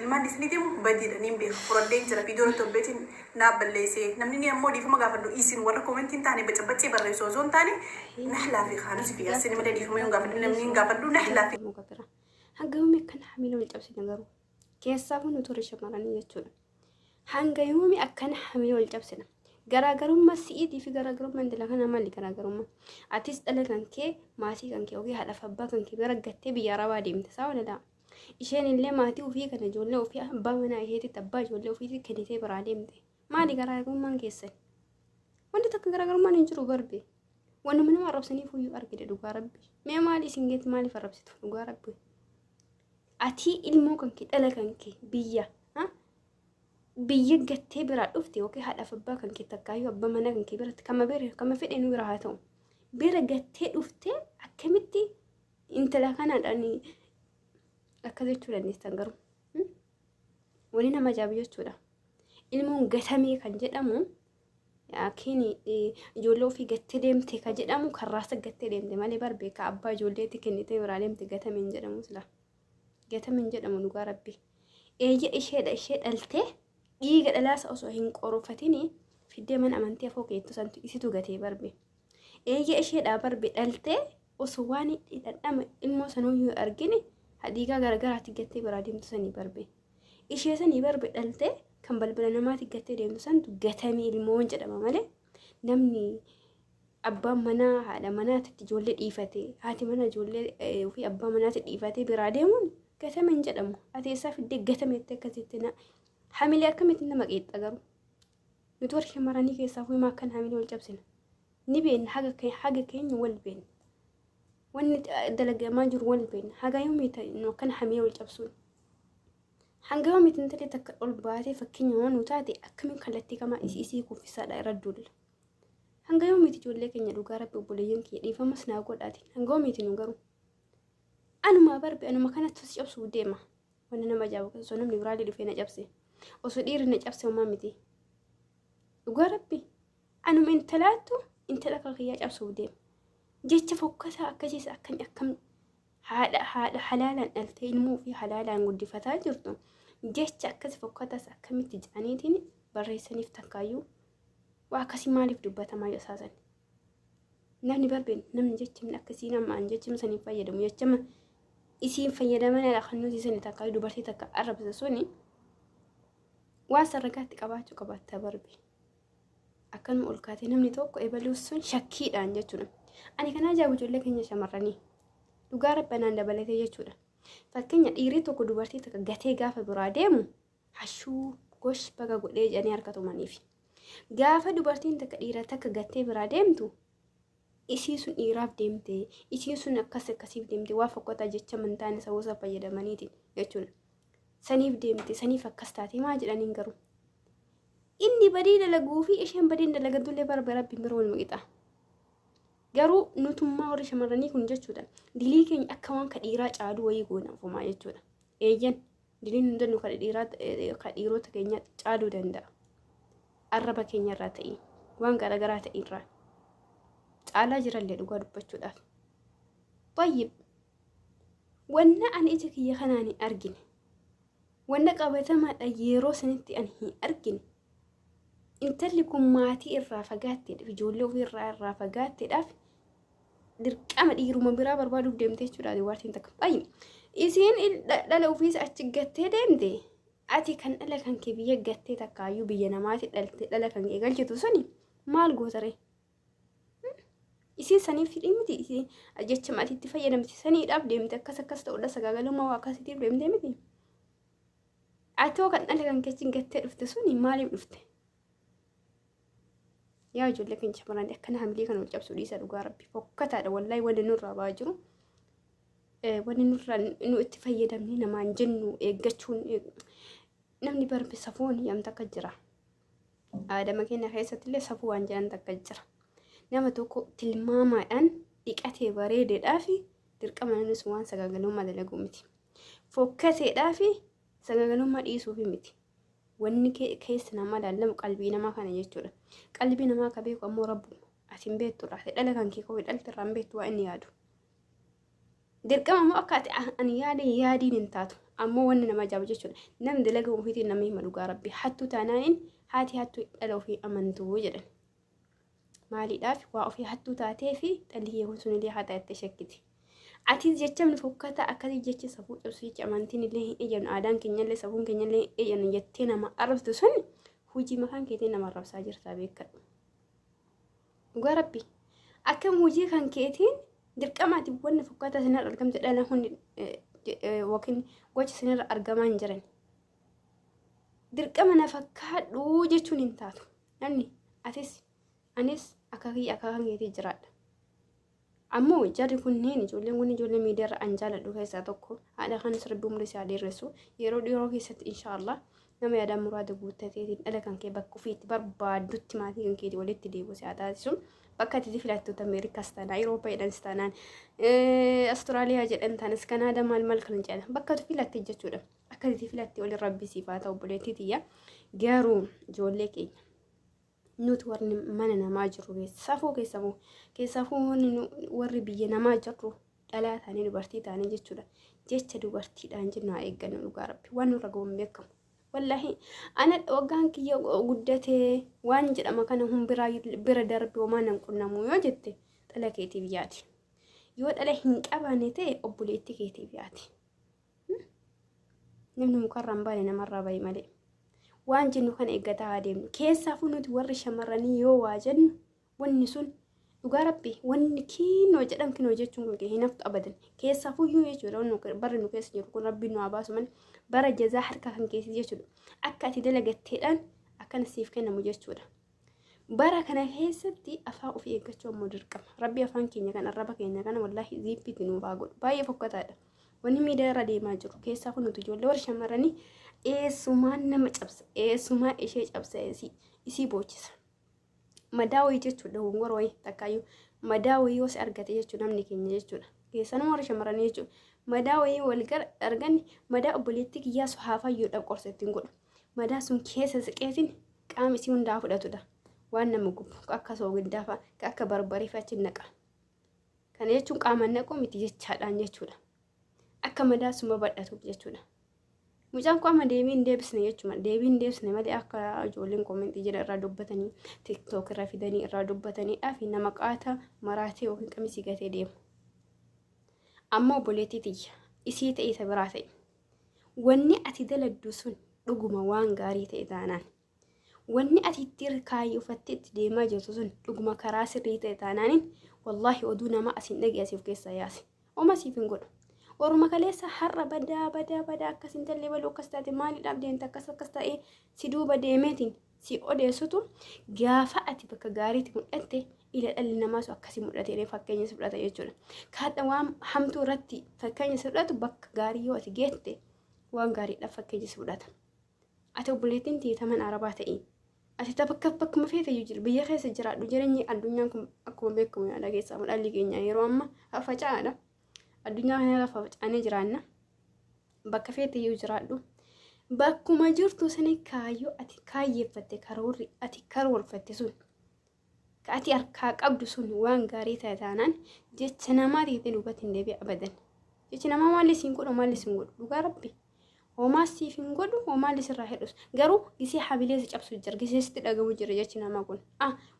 ilmaan isniitimu badii nin beeku furdeen jira viidiyoo tolbeetiin naabballeessee namni ni ammoo dhiifama gaafadhu isin warra koomentiin taane bacabbacii barreessoo osoo hin taane nahlaa fi kaanus fi yaasini malee dhiifama yoo gaafadhu namni hin gaafadhu nahlaa fi hanga yoomii akkana hamilee wal cabsine garuu keessaa kun nuti warri shamarranii jechuudha hanga yoomii akkana hamilee wal cabsina garaagarummaa si'iitii fi garaagarummaa intala kana maali garaagarummaa atis dhala kan kee maatii kan kee ofii haadhaaf abbaa kan kee bira gattee biyya arabaa deemte saa waladaa isheen illee maatii ofii kana ijoollee ofii abbaa manaa isheetitti abbaa ijoollee ofiitti kennitee biraa deemte maali garaagarummaan keessan wanti takka garaagarummaan hin jiru barbe wanuma nama arrabsaniif iyyuu argite dhugaa rabbi mee maali isin geetti maaliif arrabsitu dhugaa rabbi ati ilmoo kan kee dhala kan kee biyya gattee biraa dhufte yookiin haadhaaf abbaa kan kee takkaayyuu abbaa manaa kan kee biratti kama fedhe nu biraa haa ta'u bira gattee dhufte akkamitti intala kanaadhaan akka jechuu dandeessan garuu wani nama ajaa'ibu jechuudha ilmoon gatamee kan jedhamu yookiin ijoollee ofii gattee deemte kan jedhamu karraasa gattee deemte malee barbee ka abbaa ijoolleetti kennitee biraa deemte gatameen jedhamu sila gatameen jedhamu dhugaa rabbi eeyya ishee dhaltee dhiiga dhalaasa osoo hin qorfatini fiddee mana amantii afoo keettu santu isitu gatee barbe eeyya isheedhaa barbe dhaltee osoo waan dhadhama ilmoo sanuyyuu argine hadhiigaa garagaraatti gattee biraa deemtu sanii barbe ishee sanii barbe dhaltee kan balbala namaatti gattee deemtu santu gatamee ilmoon jedhama malee namni abbaan manaa haadha manaatti ijoollee dhiifate haati mana ijoollee ofii abbaa manaatti dhiifate biraa deemuun gatameen jedhamu ati eessaa fiddee gatameetti akkasitti hamilee akkamitti nama qeexxa garuu nuti warri shamarranii keessaa fuumaa akkan hamilee wal cabsina ni beekna haga keenya wal beekna wanni dalagamaa jiru wal beekna haga yoomii ta'e akkan hamilee wal cabsuun hanga yoomii tintalee takka ol baatee fakkeenya waan nu taate akkamiin kallattii kamaa isii kuffisaadha irra duulla hanga yoomiiti ijoollee keenya dhugaa rabbi obboleeyyan kiyya dhiifamas naa godhaatiin hanga yoomiiti nu garuu anuma barbe anuma kanatti si cabsuu deema wanni nama ajaa'ibu osoo namni biraallee dhufee na cabse osoo dhiirri na cabse homaa miti dhugaa rabbi anuma intalaattu intala kakiyyaa cabsuu deema jecha fokkataa akkasiis akkam haadha halaalaan dhaltee ilmoo fi halaalaan guddifataa jirtu jecha akkasi fokkataas akkamitti jedhaniitiin barreessaniif takkaayyuu waa akkasii maaliif dubbatamaa josaasan namni barbeen namni jechimni akkasii namaan jechima saniif fayyadamu jechama isiin fayyadaman ala kan nuti sani takkaayyuu dubartii takka arrabsa suni waan sarragaatti qabaachuu qabaata barbe akkanuma ol kaatee namni tokko ebaluus sun shakkiidhaan jechuudha ani kana ajaa'ibu ijoollee keenya shamarranii dhugaa rabbanaan dabalatee jechuudha fakkeenya dhiirii tokko dubartii takka gatee gaafa biraa deemu hashuu gosh baga godhee jedhanii harkatumaniif gaafa dubartiin takka dhiira takka gatee biraa deemtu isii sun dhiiraaf deemte isii sun akkasiif deemte waa fokkotaa jecha mantaan isa wasa fayyadamaniitiin jechuudha saniif deemte saniif akkas taate maa jedhaniin garuu inni badii dalaguu fi isheen badii dalagatullee barbara bimbira wal miqixa garuu nutummaa warri shamarranii kun jechuudha dilii keenya akka waan ka dhiiraa caaluu wayii goonafumaa jechuudha eeyyan diliin hundannu ka dhiirota keenya caaluu danda'a arraba keenya irraa ta'e waan garagaraa ta'e irraa caalaa jirallee dhugaa dubbachuudhaaf tayyib wanna ani ija kiyya kanaan hin argine wanna qabatamaadha yeroo sanitti ani hin argine intalli kun maatii irraa fagaatteedhaaf ijoollee ofii irraa fagaatteedhaaf dirqama dhiiruma biraa barbaaduuf deemtee jechuudha dubartiin takka tayyib isiin dhala ofiis achi gattee deemte ati kan dhala kan kee biyya gattee takkaayyuu biyya namaatti dhalte dhala kan kee galchitu suni maal gootare isiin saniif fidhii miti isiin jecha maatiitti fayyadamti saniidhaaf deemte akkas ta'udha sagaagalummaa waa akkasiitiif deemtee miti atoo kan dhala kan keetiin gattee dhufte suni maaliif dhufte yaa ijoollee keenya shamarran akkana hamilee kana wal cabsuu dhiisa dhugaa rabbi fokkataadha wallaahi wanni nurraa ba'aa jiru wanni nurraa nu itti fayyadamne namaan jennu eeggachuun namni barbe safuun yamta akka jira aadama keenya keessatti illee safuu waan jedhan takka jira nama tokko tilmaamaadhaan dhiqatee bareedeedhaa fi dirqama nanis waan sagaagalummaa dalaguu miti fokkateedhaa fi sagaagalummaa dhiisuuf miti wanni keessa nama laallamu qalbii namaa kana jechuudha qalbii namaa ka beeku ammoo rabbu asin beettudha dhala kan kee koo dhalti irraan beektu waa inni yaadu dirqama ammoo akka ati ani yaadiin hin taatu ammoo wanni nama ajaa'ibu jechuudha namni dalaga ofiitiin namni hima dhugaa rabbi hattuu taanaanin haati hattuu dhala ofii amantuu jedhan maaliidhaaf waa ofii hattuu taatee fi dhalli kun sunillee haa ta'etti shakkiti atis jechamni fokkata akkasii jecha safuu cabsuu jecha amantiin illee hin eeyyannu aadaan keenyallee safuun keenyallee hin eeyyannu jettee nama arrabsitu sun hojii makaan keetiin nama arrabsaa jirtaa beekadhu dhugaa rabbi akkam hojii kan keetiin dirqamaati wanni fokkata sinarra argamte dhala hundi wakin gocha sinarra argamaa hin jiran dirqama na fakkaadhu jechuun hin taatu namni anis akaakan keetii jiraadha ammoo jarri kunneen ijoolleen kun ijoollee miidiyaarra an jaaladhu keessaa tokko haadha kanas rabbi umrii isaa dheeressu yeroo dhiyoo keessatti inshaallah nama yaadaan muraada guuttateetiin dhala kan kee bakka ofiitti barbaaddutti maatii kan keetii walitti deebisu haa taasisu bakka itti filattoota Ameerikaas ta'an Awurooppaa jedhanis ta'an Astiraaliyaa jedhan ta'anis Kanaadaa maal kan jedhan bakka itti filatte jechuudha akka itti filatte walii rabbisiif haa ta'u obboleettii tiyya garuu ijoollee keenya nuti warri mana namaa jirru keessafuu warri biyya namaa jirru dhalaa ta'anii dubartii ta'anii jechuudha jecha dubartiidhaan jennu haa eeggannu dhugaa rabbi waan nurra ga'uun beekamu wallahi ana waggaan kiyya guddatee waan jedhama kana bira darbe homaa nan qunnamu yoo jette dhala keetiif yaati yoo dhala hin qabaanne ta'e obboleettii keetiif yaati namni mukarraan baane namarraa bahe malee waan jennu kan eeggataa adeemnu keessaafuu nuti warri shamarranii yoo waa jennu wanni sun dhugaa rabbi wanni kinoo jedhan kinoo jechuun kun hin haftu abadan keessaafuu yoo jechuudha barri nu keessa jiru kun rabbi nu haa baasu malee bara jazaa harka kan keessi jechuudha akka ati dalagatteedhaan akkana siif kennamu jechuudha bara kana keessatti afaan ofii eeggachuu ammoo dirqama rabbi afaan keenya kan arraba keenya kana wallaahi ziippiitti nuuf haa godhu baay'ee fokkataadha wanni miidiyaa irra deemaa jiru keessaafuu nuti ijoollee warri shamarranii eessumaan nama cabsa eessumaa ishee cabsa isii boochisa madaawii jechuudha gongora wayii takkaayyuu madaawii yoo si argate jechuudha namni keenya jechuudha keessanuma warri shamarranii jechuudha madaawii walgar arganni madaa obboleettii kiyyaa su haa fayyuudhaaf qorsa ittiin godhu madaa sun keessa siqeetiin qaama isii hundaa fudhatudha waan nama gubbu akka soogiddaa akka barbarii fachi naqa kana jechuun qaama naqu miti jechaadhaan jechuudha akka madaa sun babadhatuuf jechuudha mucaan qaama deebiin deebisne jechuudha deebiin deebisne malee akka ijoolleen koomentii jedhan irraa dubbatanii tiktook irra fidanii irraa dubbataniidhaa fi nama qaata maraatee yookiin qamisii gatee deemu ammoo obboleettii tiyya isii ta'e isa biraa ta'e wanni ati daladdu sun dhuguma waan gaarii ta'e taanaan wanni ati itti kaayyuufattee itti deemaa jirtu sun dhuguma karaa sirrii ta'e taanaanin wallaahi oduu nama asiin dhageessiif keessa yaase oma siif hin godhu orma kaleessa har'a badaa akkasin tallee baluu akkas taate maaliidhaaf deemte akkas ta'ee si duuba deemeetiin si odeessutu gaafa ati bakka gaariitti mul'atte ila dhalli namaa sun akkasii mul'atee fakkeenya si fudhata jechuudha kaadha waan hamtuu irratti fakkeenya si fudhatu bakka gaarii yoo ati geette waan gaariidhaaf fakkeenya si fudhata ati obboleettiin tiitaman arabaa ta'e ati bakkuma feetayyuu jira biyya keessa jiraadhu jireenyi addunyaan kun akkuma beekamu yaada keessaa dhalli keenya yeroo amma faca'aadha addunyaa kana lafa facaanee jiraanna bakka feetayyuu jiraadhu bakkuma jirtu sani kaayyoo ati kaayyeeffatte karoorri ati karoorfatte sun ka ati harkaa qabdu sun waan gaarii ta'e taanaan jecha namaa ta'e duubatti hin deebi'e abadan jechi namaa maalli siin godhu maalli siin godhu dhugaa rabbi homaa siif hin godhu homaa sirraa hedhus garuu gisee habilee si cabsu jira gisee sitti dhagamu jira jechi namaa kun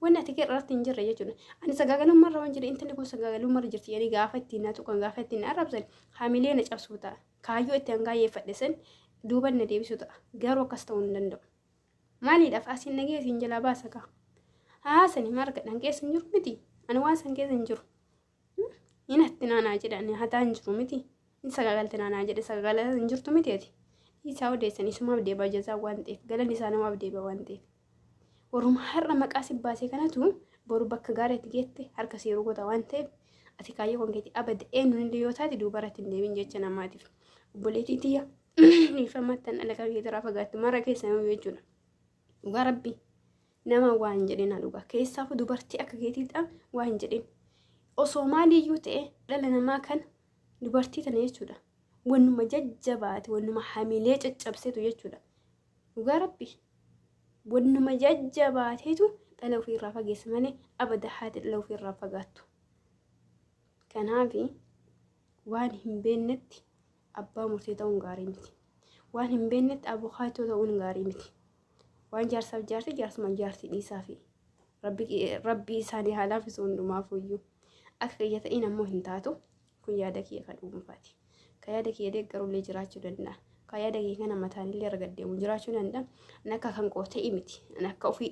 wanni ati irratti hin jirre jechuudha ani sagaagalummaarra waan jira intalli kun sagaagalummaarra jirti jedhanii gaafa ittiin na tuqan gaafa ittiin na arrabsan hamilee na cabsuu ta'a kaayyoo itti hangaayyeeffadhe san duuban na deebisuu ta'a garuu akkas ta'uu hin danda'u maaliidhaaf asiin nagee siin jalaa baasa kaa haasani marga dhan keessa hin jiru miti ani waan san keessa hin jiru hin hatti naanaa jedha ani hataa hin jiru miti hin sagaagalti naanaa jedhe sagaagalaa hin jirtu miti ati isaa odeessanii sumaaf deebaa jazaa waan ta'eef galanni isaa namaaf deebaa waan ta'eef warruma har'a maqaa si baasee kanatu boru bakka gaariitti geette harka seeruu goota waan ta'eef ati kaayyoo kan keetti abadda eenyuun illee yoo taate duubaratti hin deebiin jecha namaatiif obboleettii tiyya dhiifamattan dhala qabeetiraa fagaatti mara keessa yoo jechuudha dhugaa rabbi nama waan jedhin dhugaa keessaafu dubartii akka keetiidha waan jedhin osoo maaliyyuu ta'e dhala namaa kan dubartii tana jechuudha wannuma jajjabaate wannuma hamilee caccabseetu jechuudha dhugaa rabbi wannuma jajjabaateetu dhala ofiirraa fageessa malee abada haati dhala ofiirraa fagaattu kanaafi waan hin beeknetti abbaa murtee ta'uun gaarii miti. Waan hin beeknetti abukaatoo ta'uun gaarii miti. Waan jaarsaaf jaarsi jaarsuma jaarsi dhiisaa fi rabbi isaanii haalaaf isa hundumaaf iyyuu akka kiyya ta'in ammoo hin taatu. Kun yaada kiyya kan dhuunfaati. Ka yaada kiyya deeggarullee jiraachuu danda'a. Ka yaada kiyya kana mataanillee argaddeemu jiraachuu danda'a. An akka kan qootee miti. An akka ofii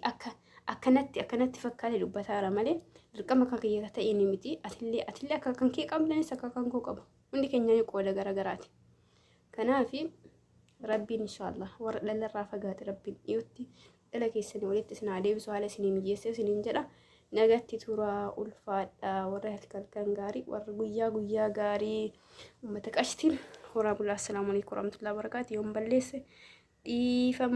akkanatti fakkaatee dubbataara malee dirqama kan kiyya ta'in miti. Atillee akka kan kee qabdanis akka kan koo qabu. Hundi keenya qooda garagaraati. Kanaafi rabbiin inshaallah warra dhalarraa fagaate rabbiin dhiyootti dhala keessanii walitti isin haa deebisu haala isinii mijeessee isiniin jedha. Nagatti turaa ulfaadha warra halkan gaarii warra guyyaa gaarii uummata qashtiin horaa bulaa. Assalaamu alaikum warahmatullahi wabarakatuh. Yoon balleesse dhiifama.